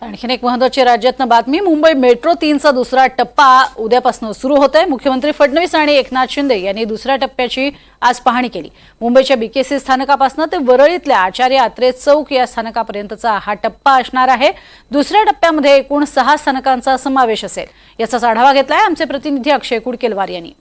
आणखीन एक महत्त्वाची राज्यातनं बातमी। मुंबई मेट्रो 3चा दुसरा टप्पा उद्यापासून सुरू होतोय। मुख्यमंत्री फडणवीस आणि एकनाथ शिंदे यांनी दुसऱ्या टप्प्याची आज पाहणी केली। मुंबईच्या बीकेसी स्थानकापासून ते वरळीतल्या आचार्य अत्रे चौक या स्थानकापर्यंतचा हा टप्पा असणार आहे। दुसऱ्या टप्प्यामध्ये एकूण 6 स्थानकांचा समावेश असेल। याचा आढावा घेतलाय आमचे प्रतिनिधी अक्षय कुडकेलवार यांनी।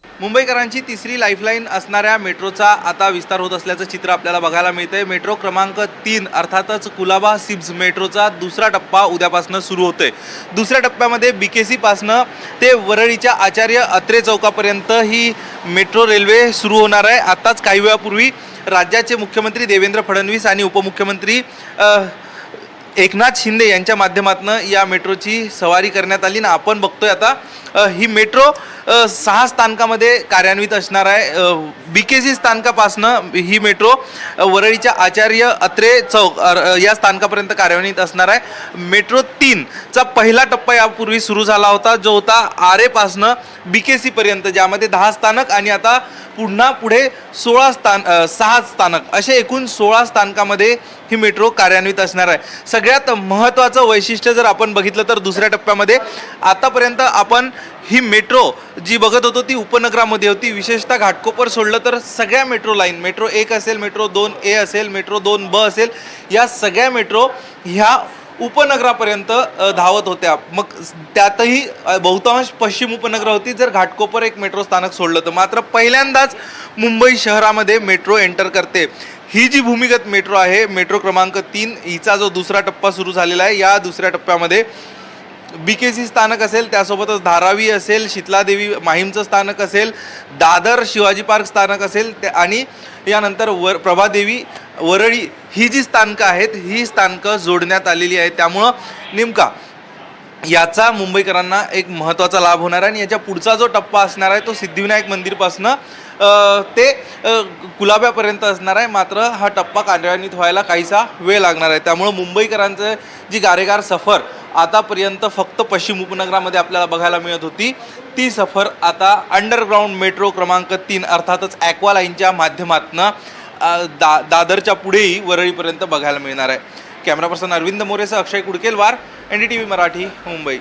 मुंबईकरांची तिसरी लाईफलाईन असणाऱ्या मेट्रोचा आता विस्तार होत असल्याचं चित्र आपल्याला बघायला मिळतंय। मेट्रो क्रमांक 3 अर्थातच कुलाबा सिब्स मेट्रोचा दुसरा टप्पा उद्यापासून सुरू होतोय। दुसऱ्या टप्प्यामध्ये बीकेसी पासनं ते वरळीच्या आचार्य अत्रे चौकापर्यंत ही मेट्रो रेल्वे सुरू होणार आहे। आताच काही वेळापूर्वी राज्याचे मुख्यमंत्री देवेंद्र फडणवीस आणि उपमुख्यमंत्री एकनाथ शिंदे यांच्या माध्यमातून या मेट्रोची सवारी करण्यात आली ना। आपण बघतोय आता ही मेट्रो 6 स्थानकामध्ये कार्यान्वित असणार आहे। बीकेसी स्थानकापासनं ही मेट्रो वरळीच्या आचार्य अत्रे चौक या स्थानकापर्यंत कार्यान्वित असणार आहे। मेट्रो 3चा पहिला टप्पा यापूर्वी सुरू झाला होता, जो होता आरेपासनं बीकेसी पर्यंत, ज्यामध्ये 10 स्थानक आणि आता पुढे 6 स्थानक असे एकूण 16 स्थानकामध्ये ही मेट्रो कार्यान्वित असणार आहे। सगळ्यात महत्त्वाचं वैशिष्ट्य जर आपण बघितलं तर दुसऱ्या टप्प्यामध्ये आतापर्यंत आपण ही मेट्रो जी बघत होतो ती उपनगरामध्ये होती। विशेषतः घाटकोपर सोडलं तर सगळ्या मेट्रो लाईन, मेट्रो 1 असेल, मेट्रो 2A असेल, मेट्रो 2B असेल, या सगळ्या मेट्रो ह्या उपनगरापर्यंत धावत होत्या। मग त्यातही बहुतांश पश्चिम उपनगर होती जर घाटकोपर एक मेट्रो स्थानक सोडलं तर। मात्र पहिल्यांदाच मुंबई शहरामध्ये मेट्रो एंटर करते। ही जी भूमिगत मेट्रो आहे, मेट्रो क्रमांक 3, हिचा जो दुसरा टप्पा सुरू झालेला आहे, या दुसऱ्या टप्प्यामध्ये बीकेसी स्थानक असेल, त्यासोबतच धारावी असेल, शीतलादेवी माहीमचं स्थानक असेल, दादर शिवाजी पार्क स्थानक असेल आणि यानंतर प्रभादेवी वरळी ही जी स्थानकं आहेत ही स्थानकं जोडण्यात आलेली आहेत। त्यामुळं नेमका याचा मुंबईकरांना एक महत्त्वाचा लाभ होणार आहे। आणि याच्या पुढचा जो टप्पा असणार आहे तो सिद्धिविनायक मंदिरपासनं ते कुलाब्यापर्यंत असणार आहे। मात्र हा टप्पा कार्यान्वित व्हायला काहीसा वेळ लागणार आहे। त्यामुळं मुंबईकरांचं जी गारेगार सफर आतापर्यंत फक्त पश्चिम उपनगरामध्ये आपल्याला बघायला मिळत होती, ती सफर आता अंडरग्राऊंड मेट्रो क्रमांक 3 अर्थातच ॲक्वा लाईनच्या माध्यमातून दादरच्या पुढेही वरळीपर्यंत बघायला मिळणार आहे। कॅमेरा पर्सन अरविंद मोरेसह अक्षय कुडकेलवार, NDTV मराठी, मुंबई।